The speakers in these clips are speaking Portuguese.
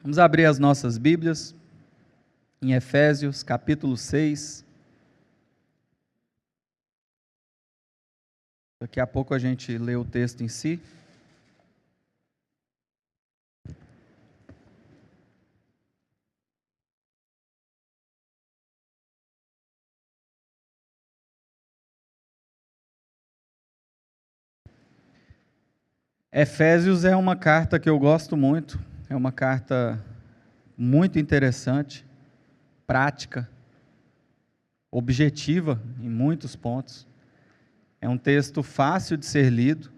Vamos abrir as nossas Bíblias em Efésios, capítulo 6. Daqui a pouco a gente lê o texto em si. Efésios é uma carta que eu gosto muito, é uma carta muito interessante, prática, objetiva em muitos pontos. É um texto fácil de ser lido.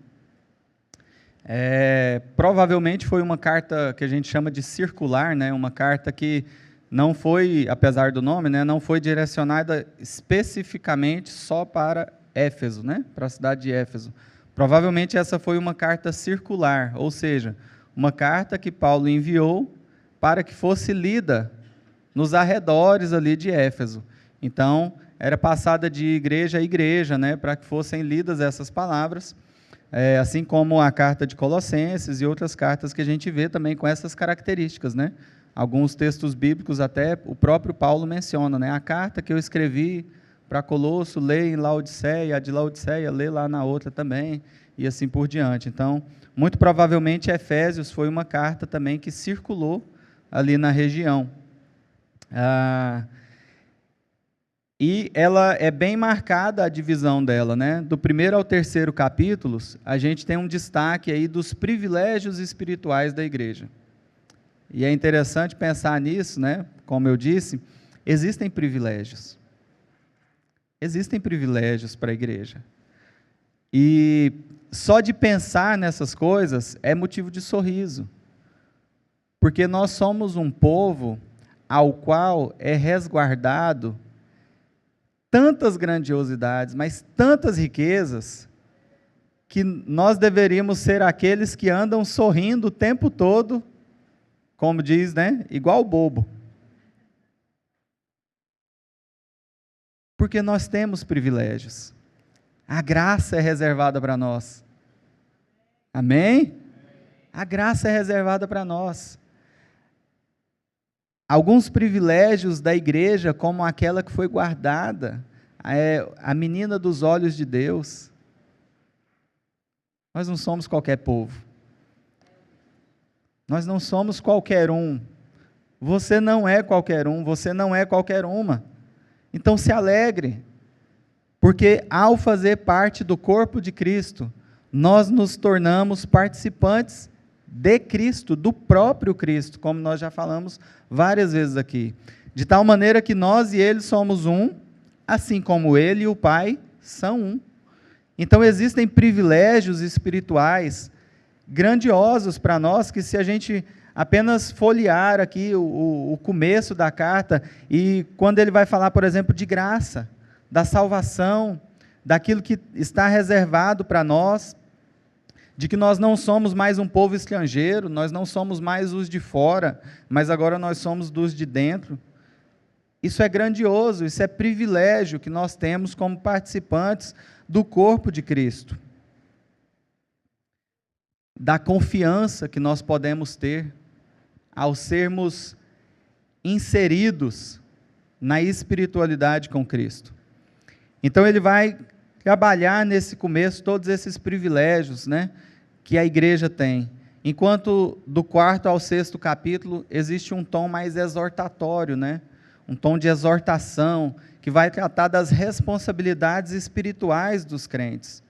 Provavelmente foi uma carta que a gente chama de circular, né? Uma carta que não foi, apesar do nome, né? Não foi direcionada especificamente só para Éfeso, né? Para a cidade de Éfeso. Provavelmente essa foi uma carta circular, ou seja, uma carta que Paulo enviou para que fosse lida nos arredores ali de Éfeso. Então, era passada de igreja a igreja, né, para que fossem lidas essas palavras, assim como a carta de Colossenses e outras cartas que a gente vê também com essas características, né? Alguns textos bíblicos até o próprio Paulo menciona, né? A carta que eu escrevi para Colosso, lê em Laodiceia, a de Laodiceia, lê lá na outra também, e assim por diante. Então, muito provavelmente Efésios foi uma carta também que circulou ali na região. E ela é bem marcada a divisão dela, né? Do primeiro ao terceiro capítulos, a gente tem um destaque aí dos privilégios espirituais da igreja. E é interessante pensar nisso, né? Como eu disse, existem privilégios. Existem privilégios para a igreja. E só de pensar nessas coisas é motivo de sorriso. Porque nós somos um povo ao qual é resguardado tantas grandiosidades, mas tantas riquezas, que nós deveríamos ser aqueles que andam sorrindo o tempo todo, como diz, né? Igual bobo. Porque nós temos privilégios. A graça é reservada para nós. Amém? A graça é reservada para nós. Alguns privilégios da igreja, como aquela que foi guardada, a menina dos olhos de Deus. Nós não somos qualquer povo. Nós não somos qualquer um. Você não é qualquer um, você não é qualquer uma. Então se alegre, porque ao fazer parte do corpo de Cristo, nós nos tornamos participantes de Cristo, do próprio Cristo, como nós já falamos várias vezes aqui. De tal maneira que nós e Ele somos um, assim como Ele e o Pai são um. Então existem privilégios espirituais grandiosos para nós, que se a gente apenas folhear aqui o começo da carta, e quando ele vai falar, por exemplo, de graça, da salvação, daquilo que está reservado para nós, de que nós não somos mais um povo estrangeiro, nós não somos mais os de fora, mas agora nós somos dos de dentro. Isso é grandioso, isso é privilégio que nós temos como participantes do corpo de Cristo. Da confiança que nós podemos ter ao sermos inseridos na espiritualidade com Cristo. Então ele vai trabalhar nesse começo todos esses privilégios, né, que a igreja tem. Enquanto do 4º ao 6º capítulo existe um tom mais exortatório, né, um tom de exortação, que vai tratar das responsabilidades espirituais dos crentes,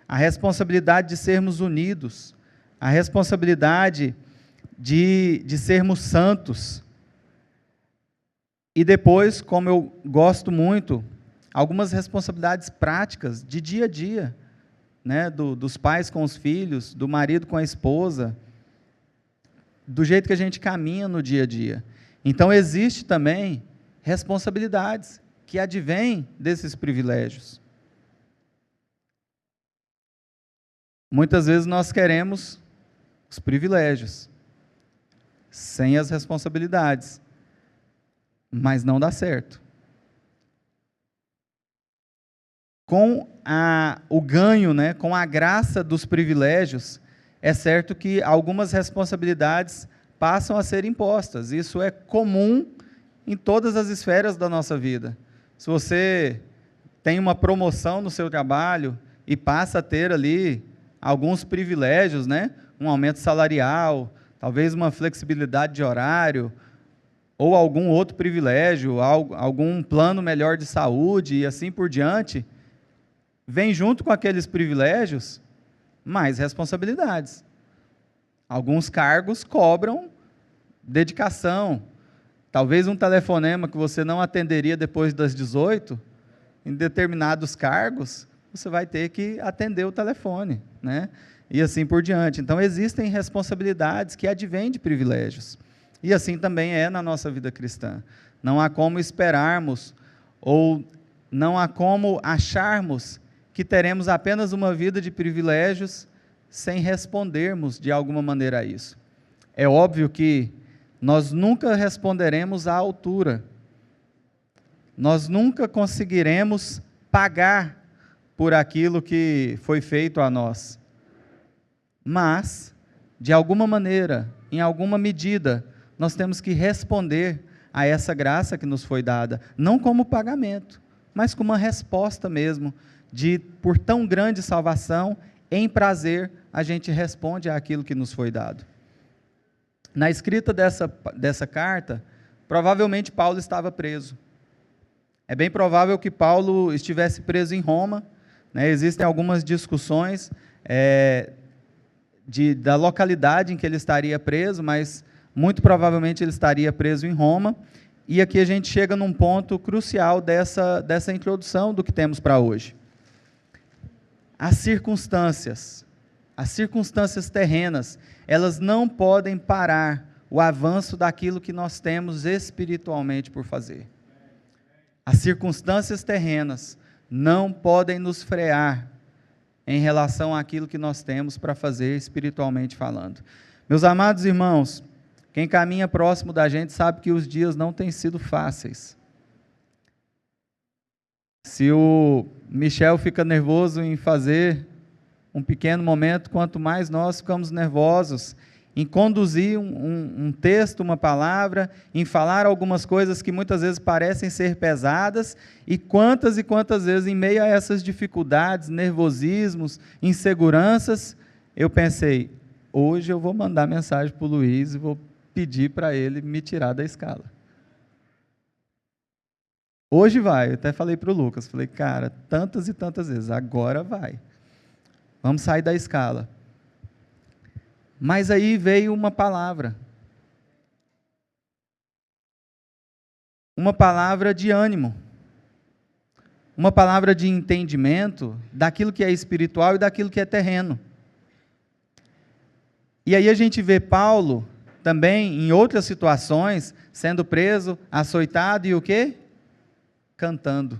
a responsabilidade de sermos unidos, a responsabilidade de sermos santos. E depois, como eu gosto muito, algumas responsabilidades práticas de dia a dia, né, dos pais com os filhos, do marido com a esposa, do jeito que a gente caminha no dia a dia. Então existe também responsabilidades que advêm desses privilégios. Muitas vezes nós queremos os privilégios, sem as responsabilidades, mas não dá certo. Com o ganho, né, com a graça dos privilégios, é certo que algumas responsabilidades passam a ser impostas. Isso é comum em todas as esferas da nossa vida. Se você tem uma promoção no seu trabalho e passa a ter ali alguns privilégios, né? Um aumento salarial, talvez uma flexibilidade de horário, ou algum outro privilégio, algum plano melhor de saúde e assim por diante, vem junto com aqueles privilégios mais responsabilidades. Alguns cargos cobram dedicação. Talvez um telefonema que você não atenderia depois das 18, em determinados cargos, você vai ter que atender o telefone, né? E assim por diante. Então, existem responsabilidades que advêm de privilégios. E assim também é na nossa vida cristã. Não há como esperarmos, ou não há como acharmos que teremos apenas uma vida de privilégios sem respondermos de alguma maneira a isso. É óbvio que nós nunca responderemos à altura. Nós nunca conseguiremos pagar por aquilo que foi feito a nós. Mas, de alguma maneira, em alguma medida, nós temos que responder a essa graça que nos foi dada, não como pagamento, mas como uma resposta mesmo, de por tão grande salvação, em prazer, a gente responde àquilo que nos foi dado. Na escrita dessa carta, provavelmente Paulo estava preso. É bem provável que Paulo estivesse preso em Roma, né? Existem algumas discussões da localidade em que ele estaria preso, mas muito provavelmente ele estaria preso em Roma, e aqui a gente chega num ponto crucial dessa introdução do que temos para hoje. As circunstâncias terrenas, elas não podem parar o avanço daquilo que nós temos espiritualmente por fazer. As circunstâncias terrenas não podem nos frear em relação àquilo que nós temos para fazer espiritualmente falando. Meus amados irmãos, quem caminha próximo da gente sabe que os dias não têm sido fáceis. Se o Michel fica nervoso em fazer um pequeno momento, quanto mais nós ficamos nervosos em conduzir um texto, uma palavra, em falar algumas coisas que muitas vezes parecem ser pesadas, e quantas vezes, em meio a essas dificuldades, nervosismos, inseguranças, eu pensei, hoje eu vou mandar mensagem para o Luiz e vou pedir para ele me tirar da escala. Hoje vai, eu até falei para o Lucas, falei, cara, tantas e tantas vezes, agora vai. Vamos sair da escala. Mas aí veio uma palavra de ânimo, uma palavra de entendimento daquilo que é espiritual e daquilo que é terreno. E aí a gente vê Paulo também em outras situações, sendo preso, açoitado e o quê? Cantando,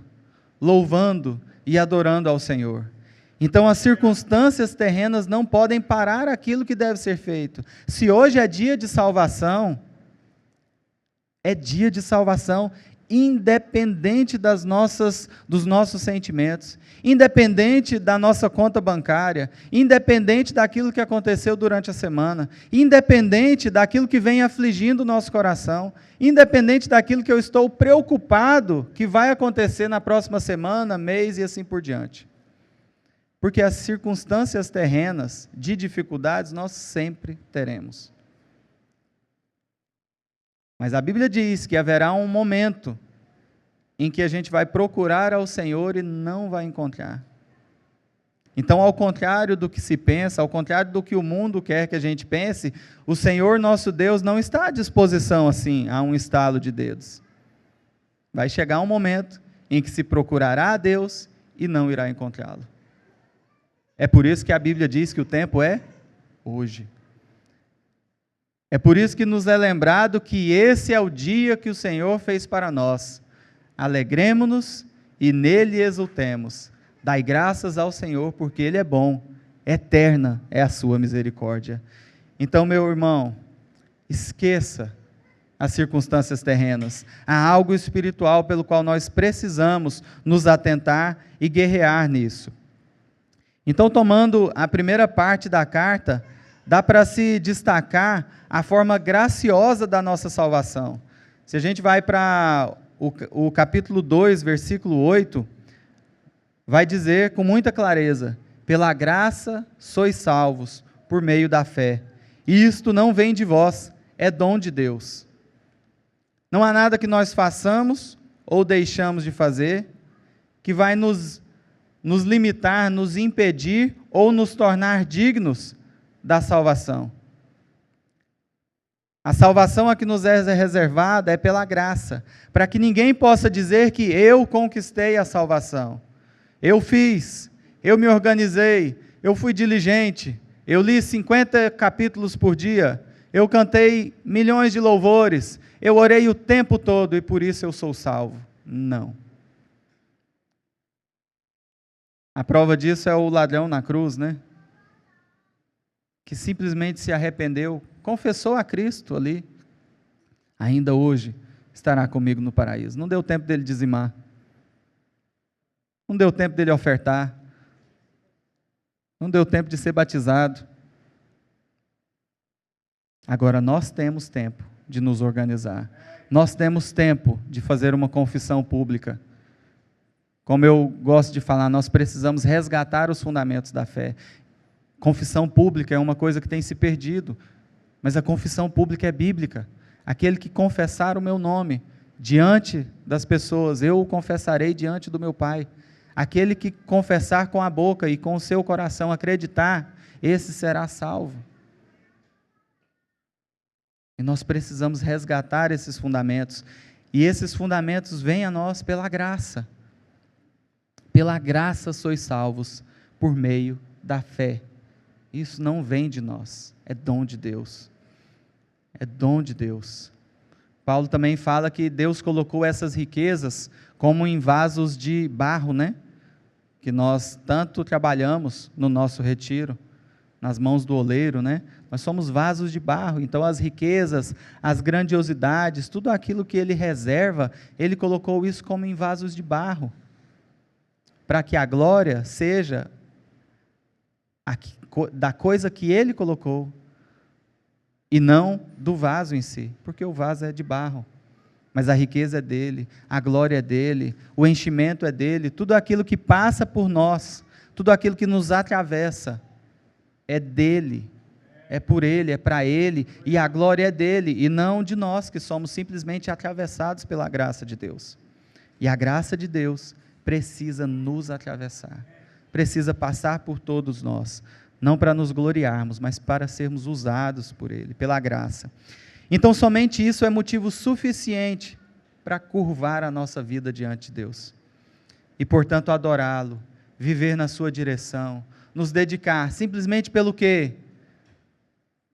louvando e adorando ao Senhor. Então, as circunstâncias terrenas não podem parar aquilo que deve ser feito. Se hoje é dia de salvação, é dia de salvação, independente dos nossos sentimentos, independente da nossa conta bancária, independente daquilo que aconteceu durante a semana, independente daquilo que vem afligindo o nosso coração, independente daquilo que eu estou preocupado que vai acontecer na próxima semana, mês e assim por diante. Porque as circunstâncias terrenas de dificuldades nós sempre teremos. Mas a Bíblia diz que haverá um momento em que a gente vai procurar ao Senhor e não vai encontrar. Então, ao contrário do que se pensa, ao contrário do que o mundo quer que a gente pense, o Senhor nosso Deus não está à disposição assim, a um estalo de dedos. Vai chegar um momento em que se procurará a Deus e não irá encontrá-lo. É por isso que a Bíblia diz que o tempo é hoje. É por isso que nos é lembrado que esse é o dia que o Senhor fez para nós. Alegremo-nos e nele exultemos. Dai graças ao Senhor, porque Ele é bom, eterna é a sua misericórdia. Então, meu irmão, esqueça as circunstâncias terrenas. Há algo espiritual pelo qual nós precisamos nos atentar e guerrear nisso. Então, tomando a primeira parte da carta, dá para se destacar a forma graciosa da nossa salvação. Se a gente vai para o capítulo 2, versículo 8, vai dizer com muita clareza: pela graça sois salvos, por meio da fé. E isto não vem de vós, é dom de Deus. Não há nada que nós façamos ou deixamos de fazer que vai nos limitar, nos impedir ou nos tornar dignos da salvação. A salvação a que nos é reservada é pela graça, para que ninguém possa dizer que eu conquistei a salvação. Eu fiz, eu me organizei, eu fui diligente, eu li 50 capítulos por dia, eu cantei milhões de louvores, eu orei o tempo todo e por isso eu sou salvo. Não. A prova disso é o ladrão na cruz, né? Que simplesmente se arrependeu, confessou a Cristo ali. Ainda hoje estará comigo no paraíso. Não deu tempo dele dizimar. Não deu tempo dele ofertar. Não deu tempo de ser batizado. Agora nós temos tempo de nos organizar. Nós temos tempo de fazer uma confissão pública. Como eu gosto de falar, nós precisamos resgatar os fundamentos da fé. Confissão pública é uma coisa que tem se perdido, mas a confissão pública é bíblica. Aquele que confessar o meu nome diante das pessoas, eu o confessarei diante do meu Pai. Aquele que confessar com a boca e com o seu coração acreditar, esse será salvo. E nós precisamos resgatar esses fundamentos. E esses fundamentos vêm a nós pela graça. Pela graça sois salvos, por meio da fé. Isso não vem de nós, é dom de Deus. É dom de Deus. Paulo também fala que Deus colocou essas riquezas como em vasos de barro, né? Que nós tanto trabalhamos no nosso retiro, nas mãos do oleiro, né? Nós somos vasos de barro, então as riquezas, as grandiosidades, tudo aquilo que Ele reserva, Ele colocou isso como em vasos de barro, para que a glória seja da coisa que Ele colocou, e não do vaso em si, porque o vaso é de barro, mas a riqueza é dEle, a glória é dEle, o enchimento é dEle, tudo aquilo que passa por nós, tudo aquilo que nos atravessa, é dEle, é por Ele, é para Ele, e a glória é dEle, e não de nós, que somos simplesmente atravessados pela graça de Deus. E a graça de Deus precisa nos atravessar, precisa passar por todos nós, não para nos gloriarmos, mas para sermos usados por Ele, pela graça. Então somente isso é motivo suficiente para curvar a nossa vida diante de Deus, e portanto adorá-lo, viver na sua direção, nos dedicar, simplesmente pelo quê?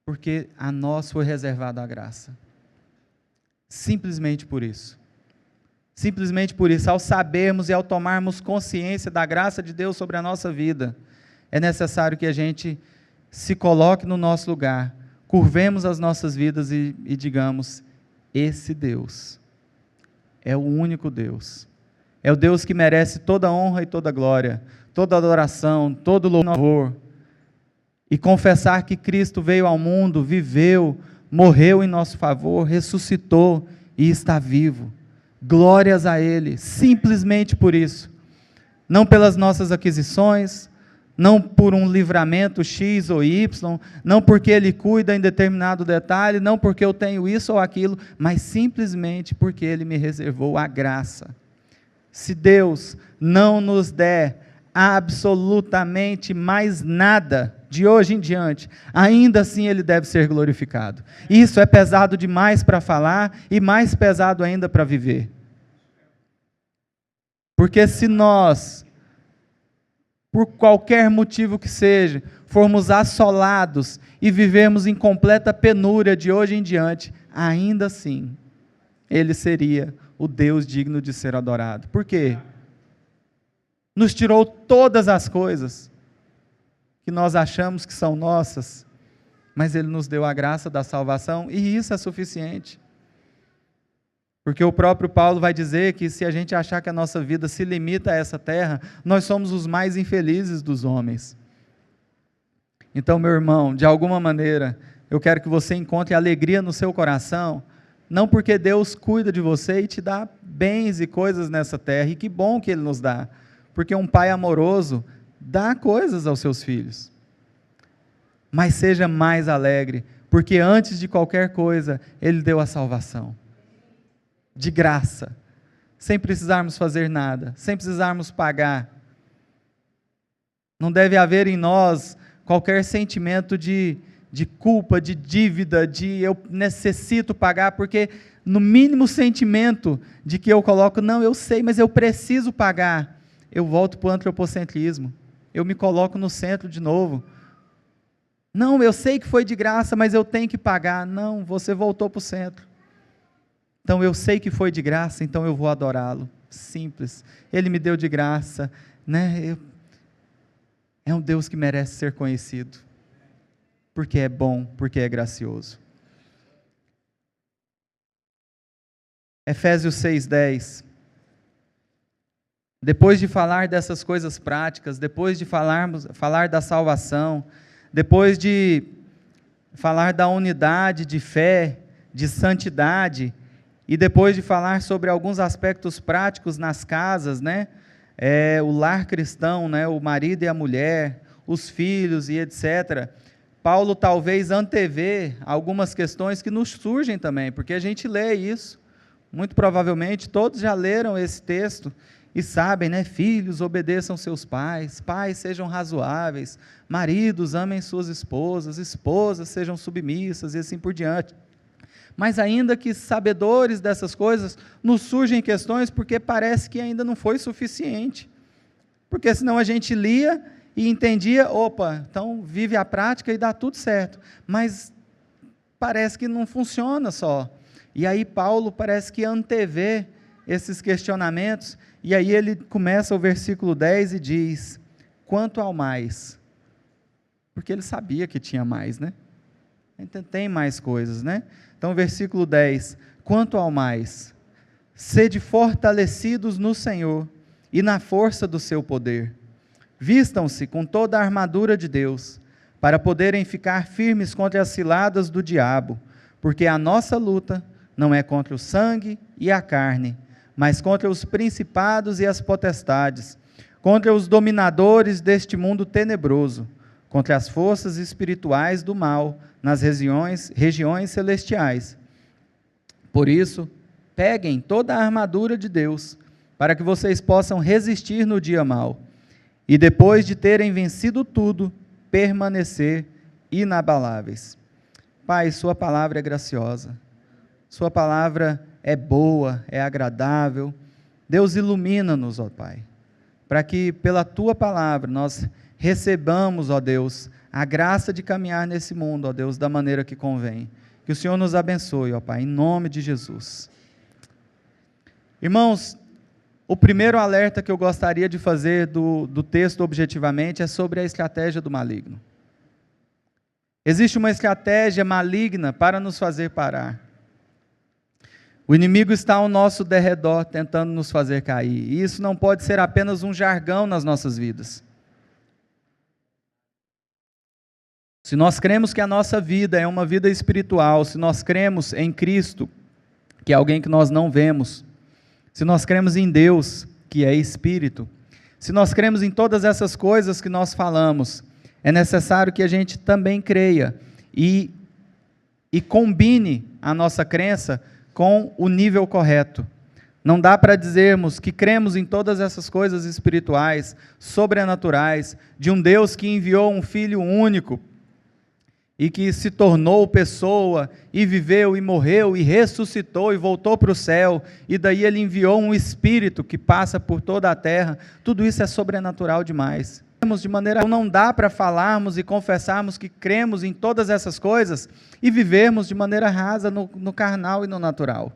Porque a nós foi reservada a graça, simplesmente por isso. Simplesmente por isso, ao sabermos e ao tomarmos consciência da graça de Deus sobre a nossa vida, é necessário que a gente se coloque no nosso lugar, curvemos as nossas vidas e digamos: esse Deus é o único Deus, é o Deus que merece toda honra e toda glória, toda adoração, todo louvor, e confessar que Cristo veio ao mundo, viveu, morreu em nosso favor, ressuscitou e está vivo. Glórias a Ele, simplesmente por isso, não pelas nossas aquisições, não por um livramento X ou Y, não porque Ele cuida em determinado detalhe, não porque eu tenho isso ou aquilo, mas simplesmente porque Ele me reservou a graça. Se Deus não nos der absolutamente mais nada de hoje em diante, ainda assim Ele deve ser glorificado. Isso é pesado demais para falar e mais pesado ainda para viver. Porque se nós, por qualquer motivo que seja, formos assolados e vivermos em completa penúria de hoje em diante, ainda assim Ele seria o Deus digno de ser adorado. Por quê? Nos tirou todas as coisas que nós achamos que são nossas, mas Ele nos deu a graça da salvação, e isso é suficiente. Porque o próprio Paulo vai dizer que se a gente achar que a nossa vida se limita a essa terra, nós somos os mais infelizes dos homens. Então, meu irmão, de alguma maneira, eu quero que você encontre alegria no seu coração, não porque Deus cuida de você e te dá bens e coisas nessa terra, e que bom que Ele nos dá, porque um pai amoroso dá coisas aos seus filhos, mas seja mais alegre, porque antes de qualquer coisa, Ele deu a salvação, de graça, sem precisarmos fazer nada, sem precisarmos pagar. Não deve haver em nós qualquer sentimento de culpa, de dívida, de eu necessito pagar, porque no mínimo sentimento de que eu coloco, não, eu sei, mas eu preciso pagar, eu volto para o antropocentrismo, eu me coloco no centro de novo. Não, eu sei que foi de graça, mas eu tenho que pagar. Não, você voltou para o centro. Então eu sei que foi de graça, então eu vou adorá-lo. Simples. Ele me deu de graça, né? É um Deus que merece ser conhecido, porque é bom, porque é gracioso. Efésios 6:10. Depois de falar dessas coisas práticas, depois de falar da salvação, depois de falar da unidade de fé, de santidade, e depois de falar sobre alguns aspectos práticos nas casas, né? O lar cristão, né? O marido e a mulher, os filhos e etc. Paulo talvez antevê algumas questões que nos surgem também, porque a gente lê isso, muito provavelmente todos já leram esse texto, e sabem, né? Filhos, obedeçam seus pais, pais sejam razoáveis, maridos, amem suas esposas, esposas sejam submissas, e assim por diante. Mas ainda que sabedores dessas coisas, nos surgem questões, porque parece que ainda não foi suficiente, porque senão a gente lia e entendia, opa, então vive a prática e dá tudo certo, mas parece que não funciona só, e aí Paulo parece que antevê esses questionamentos, e aí ele começa o versículo 10 e diz, quanto ao mais, porque ele sabia que tinha mais, né? Então, tem mais coisas, né? Então, versículo 10, quanto ao mais, sede fortalecidos no Senhor, e na força do seu poder, vistam-se com toda a armadura de Deus, para poderem ficar firmes contra as ciladas do diabo, porque a nossa luta não é contra o sangue e a carne, mas contra os principados e as potestades, contra os dominadores deste mundo tenebroso, contra as forças espirituais do mal, nas regiões celestiais. Por isso, peguem toda a armadura de Deus, para que vocês possam resistir no dia mau, e depois de terem vencido tudo, permanecer inabaláveis. Pai, sua palavra é graciosa, sua palavra é boa, é agradável. Deus, ilumina-nos, ó Pai, para que pela tua palavra nós recebamos, ó Deus, a graça de caminhar nesse mundo, ó Deus, da maneira que convém. Que o Senhor nos abençoe, ó Pai, em nome de Jesus. Irmãos, o primeiro alerta que eu gostaria de fazer do texto objetivamente é sobre a estratégia do maligno. Existe uma estratégia maligna para nos fazer parar. O inimigo está ao nosso derredor, tentando nos fazer cair, e isso não pode ser apenas um jargão nas nossas vidas. Se nós cremos que a nossa vida é uma vida espiritual, se nós cremos em Cristo, que é alguém que nós não vemos, se nós cremos em Deus, que é Espírito, se nós cremos em todas essas coisas que nós falamos, é necessário que a gente também creia e combine a nossa crença com o nível correto. Não dá para dizermos que cremos em todas essas coisas espirituais, sobrenaturais, de um Deus que enviou um Filho único, e que se tornou pessoa, e viveu, e morreu, e ressuscitou, e voltou para o céu, e daí ele enviou um Espírito que passa por toda a terra. Tudo isso é sobrenatural demais. Não dá para falarmos e confessarmos que cremos em todas essas coisas, e vivermos de maneira rasa no carnal e no natural.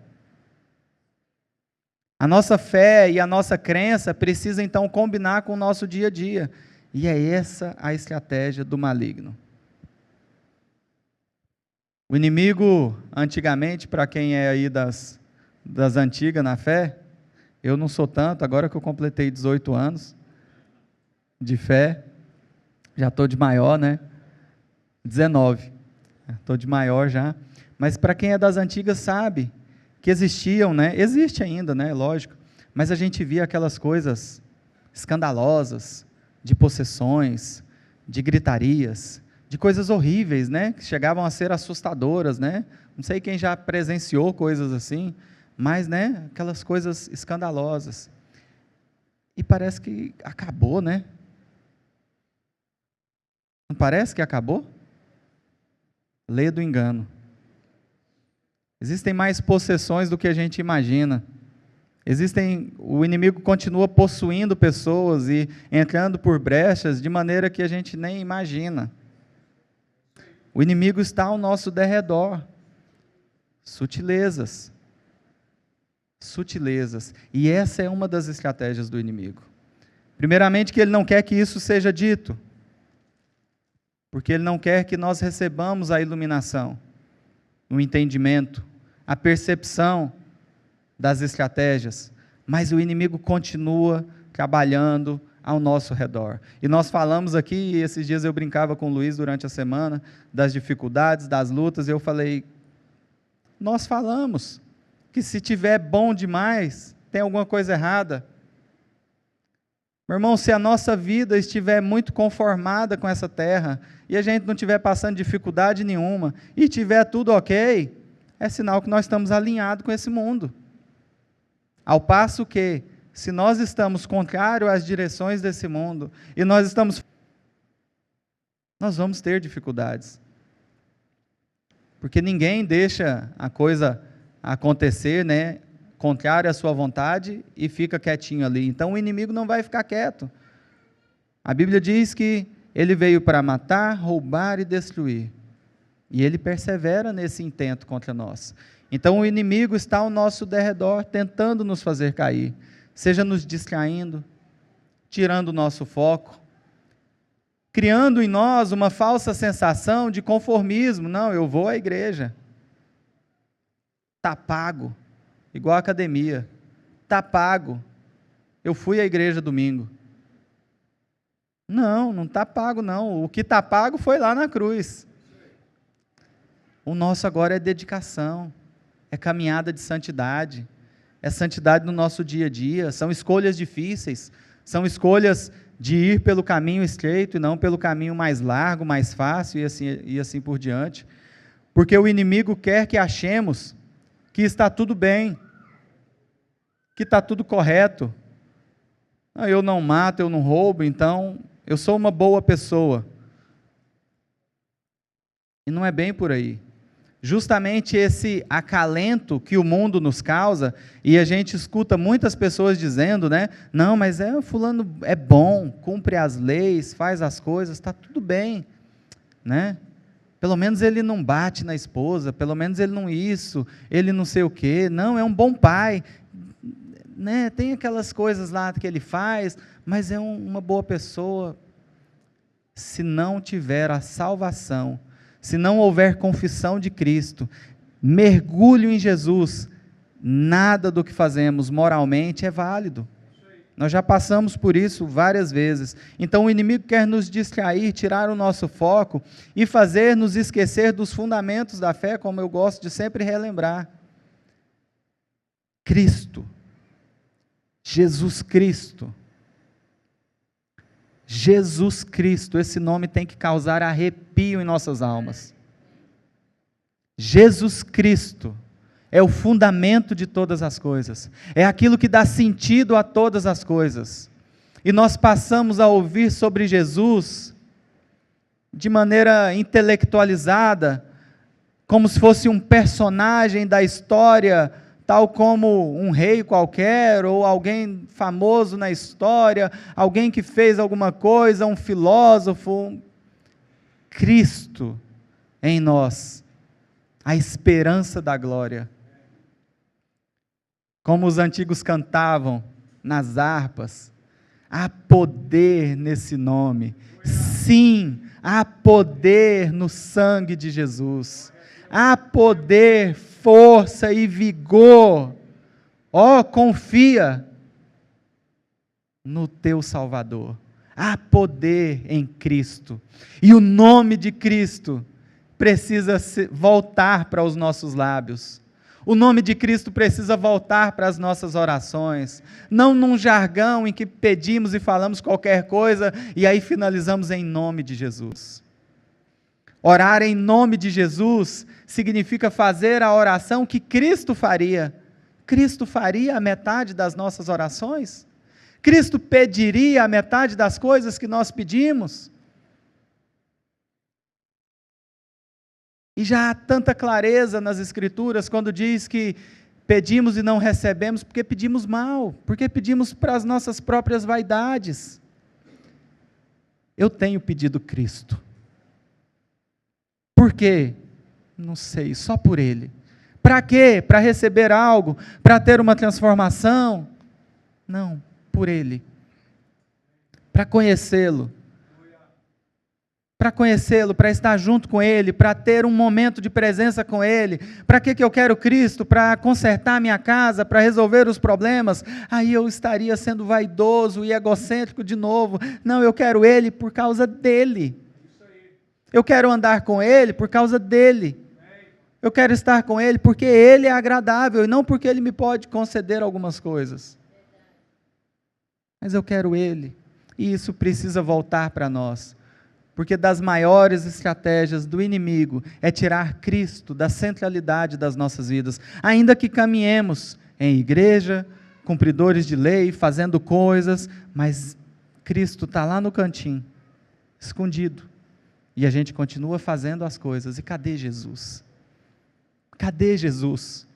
A nossa fé e a nossa crença precisa então combinar com o nosso dia a dia, e é essa a estratégia do maligno. O inimigo, antigamente, para quem é aí das antigas na fé, eu não sou tanto, agora que eu completei 18 anos de fé, já estou de maior, né? 19. Estou de maior já. Mas para quem é das antigas sabe que existiam, né? Existe ainda, né? Lógico. Mas a gente via aquelas coisas escandalosas, de possessões, de gritarias, de coisas horríveis, né? Que chegavam a ser assustadoras, né? Não sei quem já presenciou coisas assim, mas, né? Aquelas coisas escandalosas. E parece que acabou, né? Não parece que acabou? Lê do engano. Existem mais possessões do que a gente imagina. O inimigo continua possuindo pessoas e entrando por brechas de maneira que a gente nem imagina. O inimigo está ao nosso derredor. Sutilezas. Sutilezas. E essa é uma das estratégias do inimigo. Primeiramente, que ele não quer que isso seja dito. Porque ele não quer que nós recebamos a iluminação, o entendimento, a percepção das estratégias, mas o inimigo continua trabalhando ao nosso redor. E nós falamos aqui, e esses dias eu brincava com o Luiz durante a semana, das dificuldades, das lutas, e eu falei, nós falamos que se tiver bom demais, tem alguma coisa errada. Meu irmão, se a nossa vida estiver muito conformada com essa terra, e a gente não estiver passando dificuldade nenhuma, e tiver tudo ok, é sinal que nós estamos alinhados com esse mundo. Ao passo que, se nós estamos contrários às direções desse mundo, e nós vamos ter dificuldades. Porque ninguém deixa a coisa acontecer, né, contrário à sua vontade, e fica quietinho ali. Então o inimigo não vai ficar quieto. A Bíblia diz que ele veio para matar, roubar e destruir. E ele persevera nesse intento contra nós. Então o inimigo está ao nosso derredor, tentando nos fazer cair, seja nos distraindo, tirando o nosso foco, criando em nós uma falsa sensação de conformismo. Não, eu vou à igreja, está pago, igual a academia, está pago, eu fui à igreja domingo. Não está pago não, o que está pago foi lá na cruz. O nosso agora é dedicação, é caminhada de santidade, é santidade no nosso dia a dia, são escolhas difíceis, são escolhas de ir pelo caminho estreito e não pelo caminho mais largo, mais fácil e assim por diante, porque o inimigo quer que achemos que está tudo bem, que está tudo correto. Eu não mato, eu não roubo, então eu sou uma boa pessoa. E não é bem por aí. Justamente esse acalento que o mundo nos causa, e a gente escuta muitas pessoas dizendo, né, não, mas fulano é bom, cumpre as leis, faz as coisas, está tudo bem, né? Pelo menos ele não bate na esposa, pelo menos ele não isso, ele não sei o quê, não, é um bom pai, né? Tem aquelas coisas lá que ele faz, mas é uma boa pessoa. Se não tiver a salvação, se não houver confissão de Cristo, mergulho em Jesus, nada do que fazemos moralmente é válido. Nós já passamos por isso várias vezes. Então o inimigo quer nos distrair, tirar o nosso foco e fazer nos esquecer dos fundamentos da fé, como eu gosto de sempre relembrar. Cristo, Jesus Cristo, Jesus Cristo, esse nome tem que causar arrepio em nossas almas. Jesus Cristo é o fundamento de todas as coisas, é aquilo que dá sentido a todas as coisas, e nós passamos a ouvir sobre Jesus de maneira intelectualizada, como se fosse um personagem da história, tal como um rei qualquer, ou alguém famoso na história, alguém que fez alguma coisa, um filósofo. Cristo em nós, a esperança da glória. Como os antigos cantavam nas harpas, há poder nesse nome. Sim, há poder no sangue de Jesus. Há poder, força e vigor. Confia no teu Salvador. Há poder em Cristo. E o nome de Cristo precisa voltar para os nossos lábios. O nome de Cristo precisa voltar para as nossas orações. Não num jargão em que pedimos e falamos qualquer coisa e aí finalizamos em nome de Jesus. Orar em nome de Jesus significa fazer a oração que Cristo faria. Cristo faria a metade das nossas orações? Cristo pediria a metade das coisas que nós pedimos? E já há tanta clareza nas Escrituras quando diz que pedimos e não recebemos porque pedimos mal, porque pedimos para as nossas próprias vaidades. Eu tenho pedido Cristo. Por quê? Não sei, só por Ele. Para quê? Para receber algo? Para ter uma transformação? Não, por Ele. Para conhecê-lo. Para conhecê-lo, para estar junto com Ele, para ter um momento de presença com Ele. Para que eu quero Cristo? Para consertar a minha casa, para resolver os problemas? Aí eu estaria sendo vaidoso e egocêntrico de novo. Não, eu quero Ele por causa dEle. Eu quero andar com Ele por causa dEle. Eu quero estar com Ele porque Ele é agradável e não porque Ele me pode conceder algumas coisas. Mas eu quero Ele. E isso precisa voltar para nós. Porque das maiores estratégias do inimigo é tirar Cristo da centralidade das nossas vidas. Ainda que caminhemos em igreja, cumpridores de lei, fazendo coisas, mas Cristo está lá no cantinho, escondido. E a gente continua fazendo as coisas. E cadê Jesus? Cadê Jesus?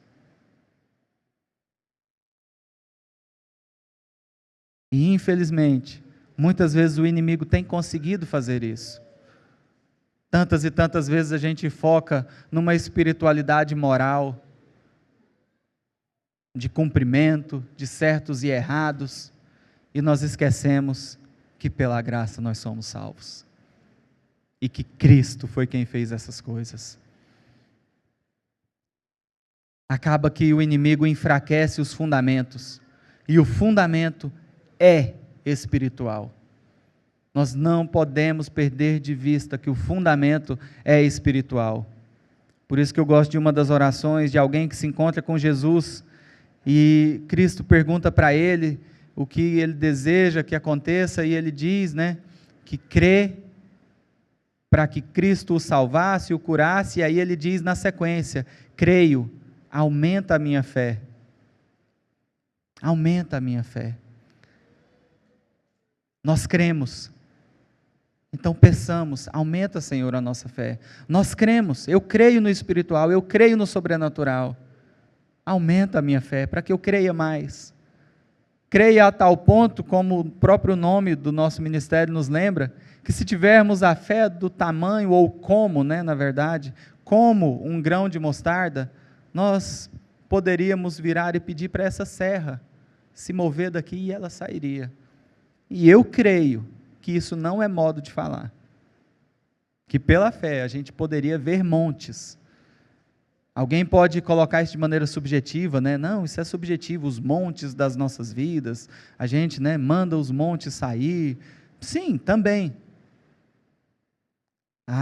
E infelizmente, muitas vezes o inimigo tem conseguido fazer isso. Tantas e tantas vezes a gente foca numa espiritualidade moral, de cumprimento, de certos e errados, e nós esquecemos que pela graça nós somos salvos. E que Cristo foi quem fez essas coisas. Acaba que o inimigo enfraquece os fundamentos, e o fundamento é espiritual. Nós não podemos perder de vista que o fundamento é espiritual. Por isso que eu gosto de uma das orações de alguém que se encontra com Jesus e Cristo pergunta para ele o que ele deseja que aconteça e ele diz, que crê para que Cristo o salvasse, o curasse, e aí ele diz na sequência: creio, aumenta a minha fé. Aumenta a minha fé. Nós cremos, então peçamos, aumenta, Senhor, a nossa fé. Nós cremos, eu creio no espiritual, eu creio no sobrenatural. Aumenta a minha fé, para que eu creia mais. Creia a tal ponto, como o próprio nome do nosso ministério nos lembra, que se tivermos a fé do tamanho, ou como, na verdade, como um grão de mostarda, nós poderíamos virar e pedir para essa serra se mover daqui e ela sairia. E eu creio que isso não é modo de falar. Que pela fé a gente poderia ver montes. Alguém pode colocar isso de maneira subjetiva, Não, isso é subjetivo, os montes das nossas vidas, a gente, manda os montes sair. Sim, também.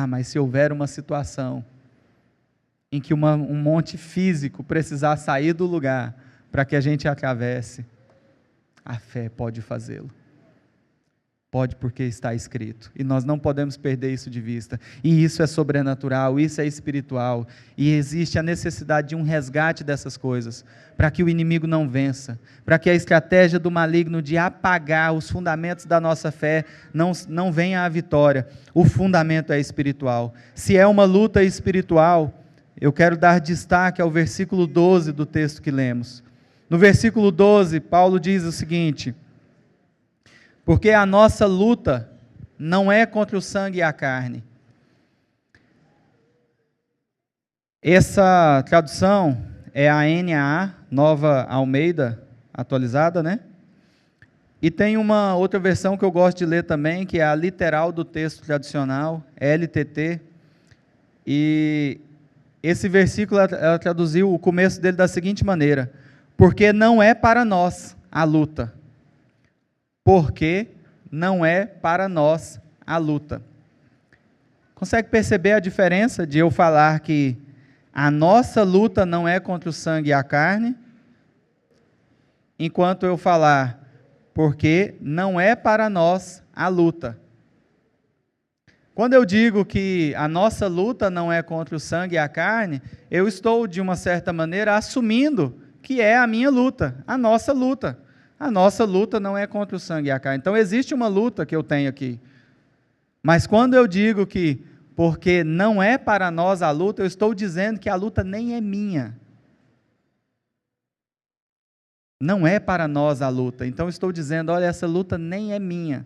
Mas se houver uma situação em que um monte físico precisar sair do lugar para que a gente atravesse, a fé pode fazê-lo. Pode, porque está escrito, e nós não podemos perder isso de vista, e isso é sobrenatural, isso é espiritual, e existe a necessidade de um resgate dessas coisas, para que o inimigo não vença, para que a estratégia do maligno de apagar os fundamentos da nossa fé não venha à vitória. O fundamento é espiritual. Se é uma luta espiritual, eu quero dar destaque ao versículo 12 do texto que lemos. No versículo 12, Paulo diz o seguinte: porque a nossa luta não é contra o sangue e a carne. Essa tradução é a NAA, Nova Almeida, atualizada, E tem uma outra versão que eu gosto de ler também, que é a literal do texto tradicional, LTT. E esse versículo, ela traduziu o começo dele da seguinte maneira: porque não é para nós a luta. Porque não é para nós a luta. Consegue perceber a diferença de eu falar que a nossa luta não é contra o sangue e a carne, enquanto eu falar, porque não é para nós a luta. Quando eu digo que a nossa luta não é contra o sangue e a carne, eu estou, de uma certa maneira, assumindo que é a minha luta, a nossa luta. A nossa luta não é contra o sangue e a carne. Então, existe uma luta que eu tenho aqui. Mas quando eu digo que, porque não é para nós a luta, eu estou dizendo que a luta nem é minha. Não é para nós a luta. Então, estou dizendo, olha, essa luta nem é minha.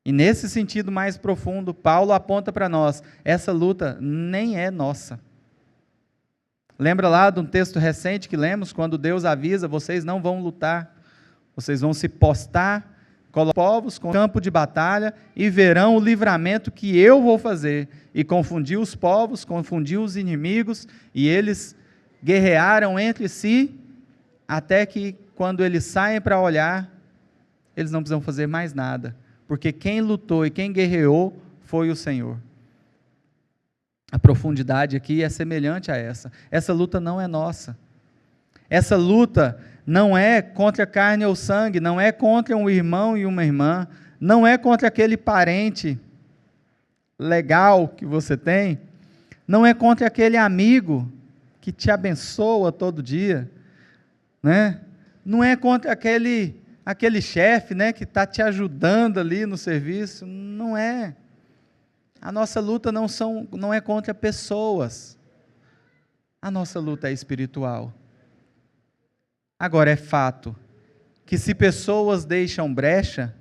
E nesse sentido mais profundo, Paulo aponta para nós, essa luta nem é nossa. Lembra lá de um texto recente que lemos, quando Deus avisa, vocês não vão lutar, vocês vão se postar, colocar povos com campo de batalha e verão o livramento que eu vou fazer. E confundir os povos, confundir os inimigos, e eles guerrearam entre si, até que quando eles saem para olhar, eles não precisam fazer mais nada. Porque quem lutou e quem guerreou foi o Senhor. A profundidade aqui é semelhante a essa. Essa luta não é nossa. Essa luta não é contra carne ou sangue, não é contra um irmão e uma irmã, não é contra aquele parente legal que você tem, não é contra aquele amigo que te abençoa todo dia, né? Não é contra aquele chefe, né, que está te ajudando ali no serviço, não é. A nossa luta não é contra pessoas, a nossa luta é espiritual. Agora, é fato que se pessoas deixam brecha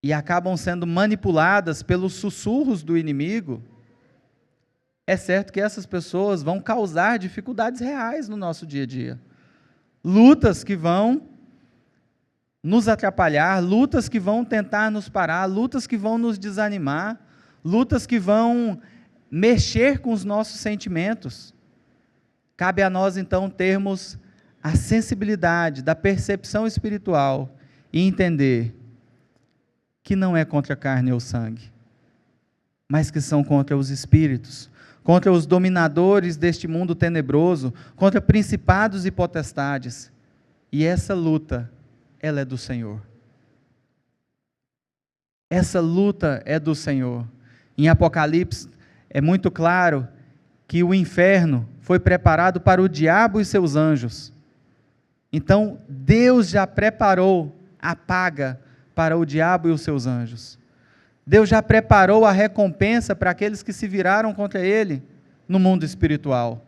e acabam sendo manipuladas pelos sussurros do inimigo, é certo que essas pessoas vão causar dificuldades reais no nosso dia a dia. Lutas que vão nos atrapalhar, lutas que vão tentar nos parar, lutas que vão nos desanimar, lutas que vão mexer com os nossos sentimentos. Cabe a nós, então, termos a sensibilidade da percepção espiritual e entender que não é contra a carne ou sangue, mas que são contra os espíritos, contra os dominadores deste mundo tenebroso, contra principados e potestades. E essa luta, ela é do Senhor. Essa luta é do Senhor. Em Apocalipse é muito claro que o inferno foi preparado para o diabo e seus anjos. Então, Deus já preparou a paga para o diabo e os seus anjos. Deus já preparou a recompensa para aqueles que se viraram contra ele no mundo espiritual.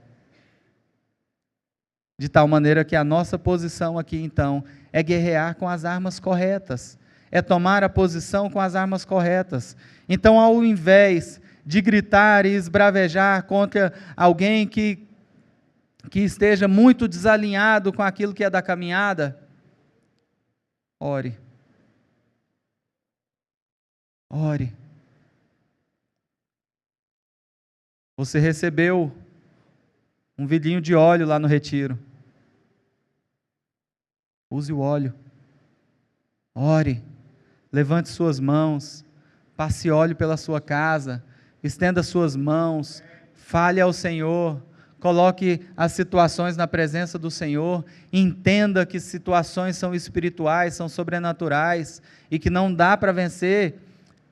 De tal maneira que a nossa posição aqui, então, é guerrear com as armas corretas, é tomar a posição com as armas corretas. Então, ao invés de gritar e esbravejar contra alguém que esteja muito desalinhado com aquilo que é da caminhada, ore. Ore. Você recebeu um vidrinho de óleo lá no retiro. Use o óleo. Ore. Levante suas mãos. Passe óleo pela sua casa. Estenda suas mãos. Fale ao Senhor. Coloque as situações na presença do Senhor. Entenda que situações são espirituais, são sobrenaturais. E que não dá para vencer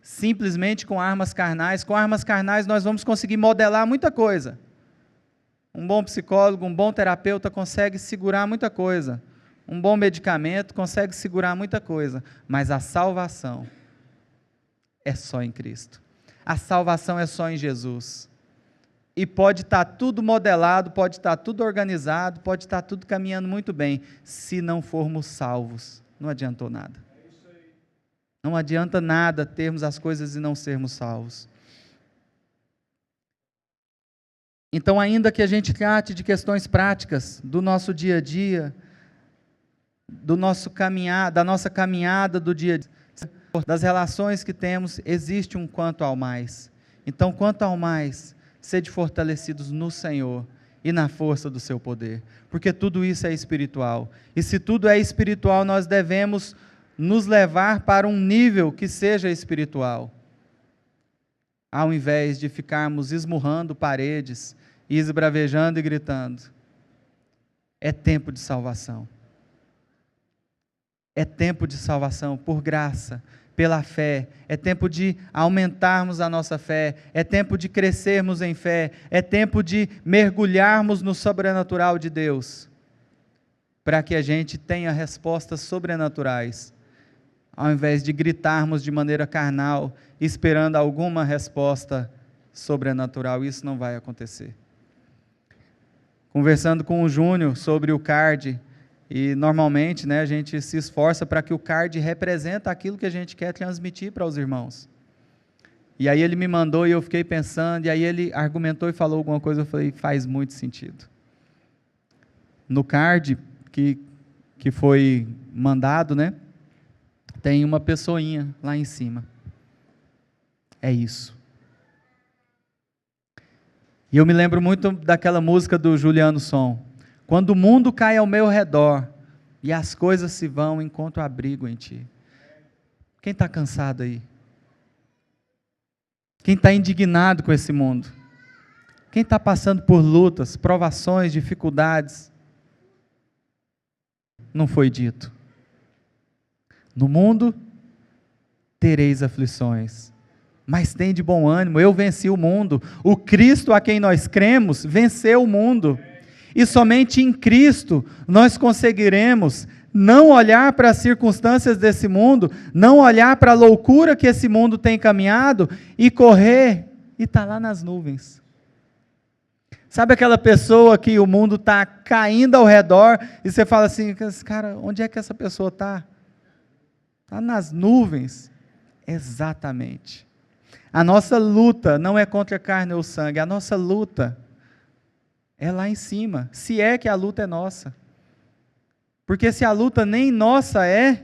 simplesmente com armas carnais. Com armas carnais nós vamos conseguir modelar muita coisa. Um bom psicólogo, um bom terapeuta consegue segurar muita coisa. Um bom medicamento consegue segurar muita coisa. Mas a salvação é só em Cristo. A salvação é só em Jesus. E pode estar tudo modelado, pode estar tudo organizado, pode estar tudo caminhando muito bem. Se não formos salvos, não adiantou nada. Não adianta nada termos as coisas e não sermos salvos. Então, ainda que a gente trate de questões práticas do nosso dia a dia, da nossa caminhada do dia a dia, das relações que temos, existe um quanto ao mais. Então, quanto ao mais, sede fortalecidos no Senhor e na força do seu poder, porque tudo isso é espiritual. E se tudo é espiritual, nós devemos nos levar para um nível que seja espiritual, ao invés de ficarmos esmurrando paredes, e esbravejando e gritando. É tempo de salvação. É tempo de salvação por graça, pela fé. É tempo de aumentarmos a nossa fé. É tempo de crescermos em fé. É tempo de mergulharmos no sobrenatural de Deus, para que a gente tenha respostas sobrenaturais, ao invés de gritarmos de maneira carnal, esperando alguma resposta sobrenatural. Isso não vai acontecer. Conversando com o Júnior sobre o card, e normalmente, a gente se esforça para que o card represente aquilo que a gente quer transmitir para os irmãos. E aí ele me mandou e eu fiquei pensando, e aí ele argumentou e falou alguma coisa, eu falei, faz muito sentido. No card que foi mandado, tem uma pessoinha lá em cima. É isso. E eu me lembro muito daquela música do Juliano Som. Quando o mundo cai ao meu redor e as coisas se vão, encontro abrigo em ti. Quem está cansado aí? Quem está indignado com esse mundo? Quem está passando por lutas, provações, dificuldades? Não foi dito. No mundo tereis aflições, mas tem de bom ânimo, eu venci o mundo. O Cristo a quem nós cremos venceu o mundo, e somente em Cristo nós conseguiremos não olhar para as circunstâncias desse mundo, não olhar para a loucura que esse mundo tem caminhado, e correr, e estar lá nas nuvens. Sabe aquela pessoa que o mundo está caindo ao redor, e você fala assim, cara, onde é que essa pessoa está? Está nas nuvens. Exatamente. A nossa luta não é contra a carne ou sangue, a nossa luta é lá em cima, se é que a luta é nossa. Porque se a luta nem nossa é,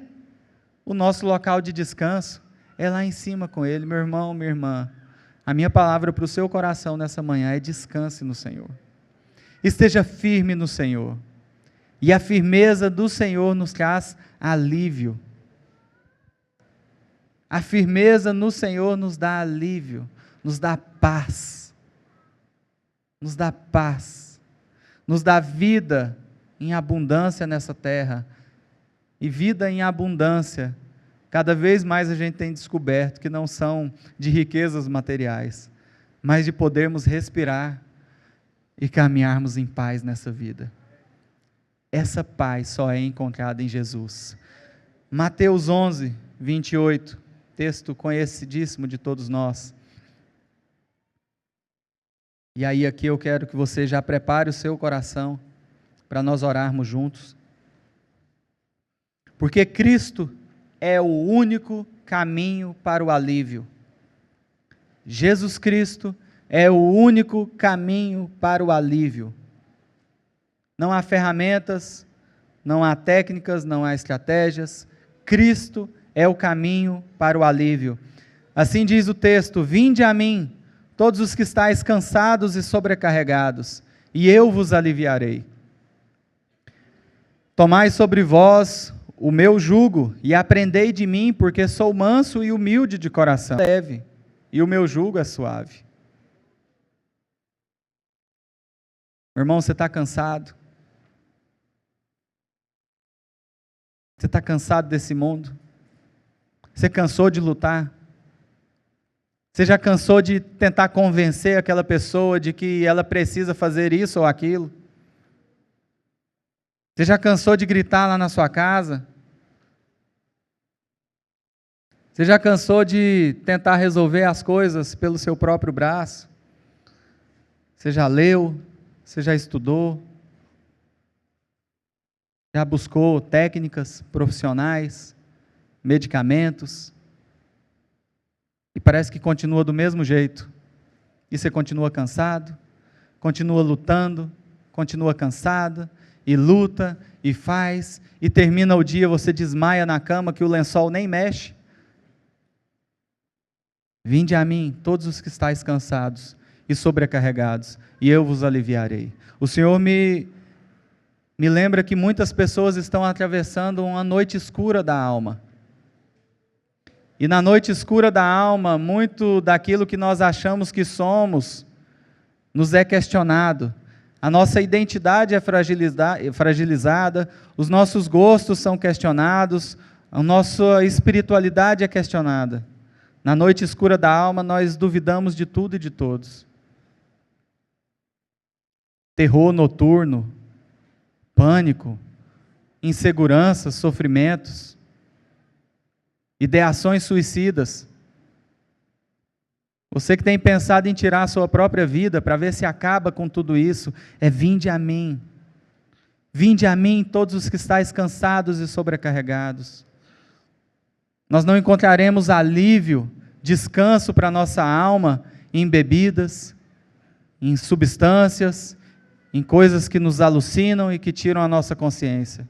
o nosso local de descanso é lá em cima com Ele. Meu irmão, minha irmã, a minha palavra para o seu coração nessa manhã é: descanse no Senhor. Esteja firme no Senhor. E a firmeza do Senhor nos traz alívio. A firmeza no Senhor nos dá alívio, nos dá paz, nos dá paz, nos dá vida em abundância nessa terra. E vida em abundância, cada vez mais a gente tem descoberto que não são de riquezas materiais, mas de podermos respirar e caminharmos em paz nessa vida. Essa paz só é encontrada em Jesus. Mateus 11, 28. Texto conhecidíssimo de todos nós. E aí aqui eu quero que você já prepare o seu coração para nós orarmos juntos. Porque Cristo é o único caminho para o alívio. Jesus Cristo é o único caminho para o alívio. Não há ferramentas, não há técnicas, não há estratégias. Cristo é o caminho para o alívio. Assim diz o texto: vinde a mim, todos os que estáis cansados e sobrecarregados, e eu vos aliviarei. Tomai sobre vós o meu jugo, e aprendei de mim, porque sou manso e humilde de coração. Leve, e o meu jugo é suave. Meu irmão, você está cansado? Você está cansado desse mundo? Você cansou de lutar? Você já cansou de tentar convencer aquela pessoa de que ela precisa fazer isso ou aquilo? Você já cansou de gritar lá na sua casa? Você já cansou de tentar resolver as coisas pelo seu próprio braço? Você já leu? Você já estudou? Já buscou técnicas profissionais? Medicamentos? E parece que continua do mesmo jeito. E você continua cansado, continua lutando, continua cansado, e luta, e faz, e termina o dia, você desmaia na cama que o lençol nem mexe. Vinde a mim, todos os que estáis cansados e sobrecarregados, e eu vos aliviarei. O Senhor me lembra que muitas pessoas estão atravessando uma noite escura da alma. E na noite escura da alma, muito daquilo que nós achamos que somos, nos é questionado. A nossa identidade é fragilizada, os nossos gostos são questionados, a nossa espiritualidade é questionada. Na noite escura da alma, nós duvidamos de tudo e de todos. Terror noturno, pânico, inseguranças, sofrimentos, ideações suicidas. Você que tem pensado em tirar a sua própria vida para ver se acaba com tudo isso, vinde a mim. Vinde a mim todos os que estáis cansados e sobrecarregados. Nós não encontraremos alívio, descanso para a nossa alma em bebidas, em substâncias, em coisas que nos alucinam e que tiram a nossa consciência,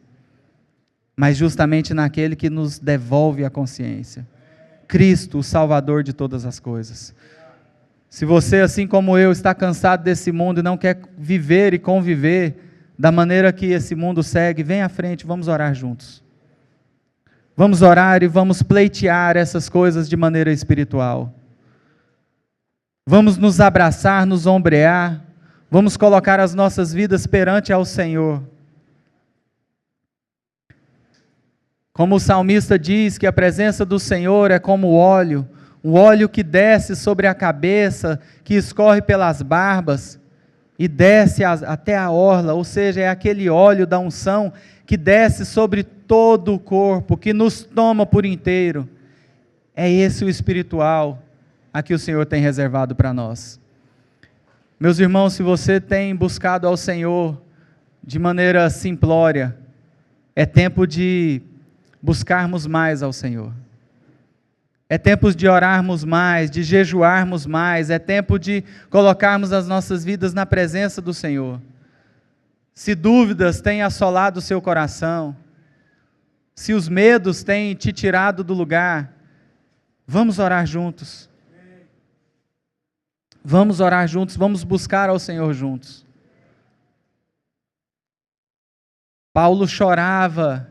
mas justamente naquele que nos devolve a consciência, Cristo, o Salvador de todas as coisas. Se você, assim como eu, está cansado desse mundo e não quer viver e conviver da maneira que esse mundo segue, vem à frente, vamos orar juntos. Vamos orar e vamos pleitear essas coisas de maneira espiritual. Vamos nos abraçar, nos ombrear, vamos colocar as nossas vidas perante ao Senhor. Como o salmista diz que a presença do Senhor é como o óleo que desce sobre a cabeça, que escorre pelas barbas e desce até a orla, ou seja, é aquele óleo da unção que desce sobre todo o corpo, que nos toma por inteiro. É esse o espiritual a que o Senhor tem reservado para nós. Meus irmãos, se você tem buscado ao Senhor de maneira simplória, é tempo de buscarmos mais ao Senhor. É tempo de orarmos mais, de jejuarmos mais, é tempo de colocarmos as nossas vidas na presença do Senhor. Se dúvidas têm assolado o seu coração, se os medos têm te tirado do lugar, vamos orar juntos. Vamos orar juntos, vamos buscar ao Senhor juntos. Paulo chorava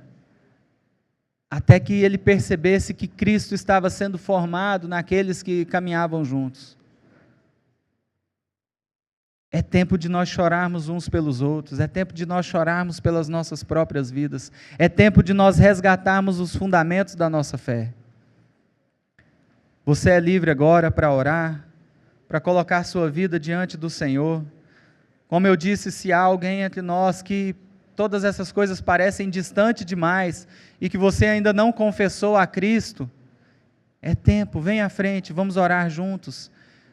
até que ele percebesse que Cristo estava sendo formado naqueles que caminhavam juntos. É tempo de nós chorarmos uns pelos outros, é tempo de nós chorarmos pelas nossas próprias vidas, é tempo de nós resgatarmos os fundamentos da nossa fé. Você é livre agora para orar, para colocar sua vida diante do Senhor. Como eu disse, se há alguém entre nós que todas essas coisas parecem distantes demais e que você ainda não confessou a Cristo, é tempo, venha à frente, vamos orar juntos.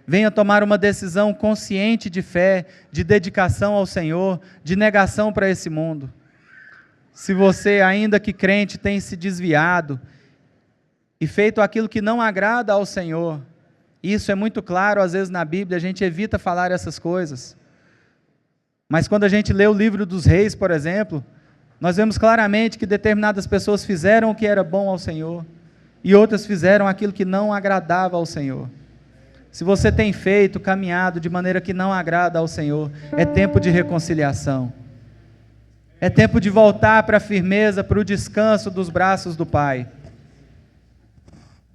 Venha tomar uma decisão consciente de fé, de dedicação ao Senhor, de negação para esse mundo. Se você, ainda que crente, tem se desviado e feito aquilo que não agrada ao Senhor, isso é muito claro, às vezes na Bíblia, a gente evita falar essas coisas. Mas quando a gente lê o livro dos reis, por exemplo, nós vemos claramente que determinadas pessoas fizeram o que era bom ao Senhor, e outras fizeram aquilo que não agradava ao Senhor. Se você tem feito, caminhado de maneira que não agrada ao Senhor, é tempo de reconciliação. É tempo de voltar para a firmeza, para o descanso dos braços do Pai.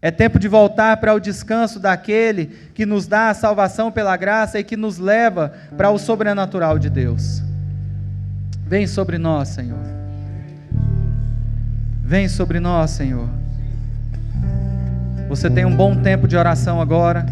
É tempo de voltar para o descanso daquele que nos dá a salvação pela graça e que nos leva para o sobrenatural de Deus. Vem sobre nós, Senhor. Vem sobre nós, Senhor. Você tem um bom tempo de oração agora.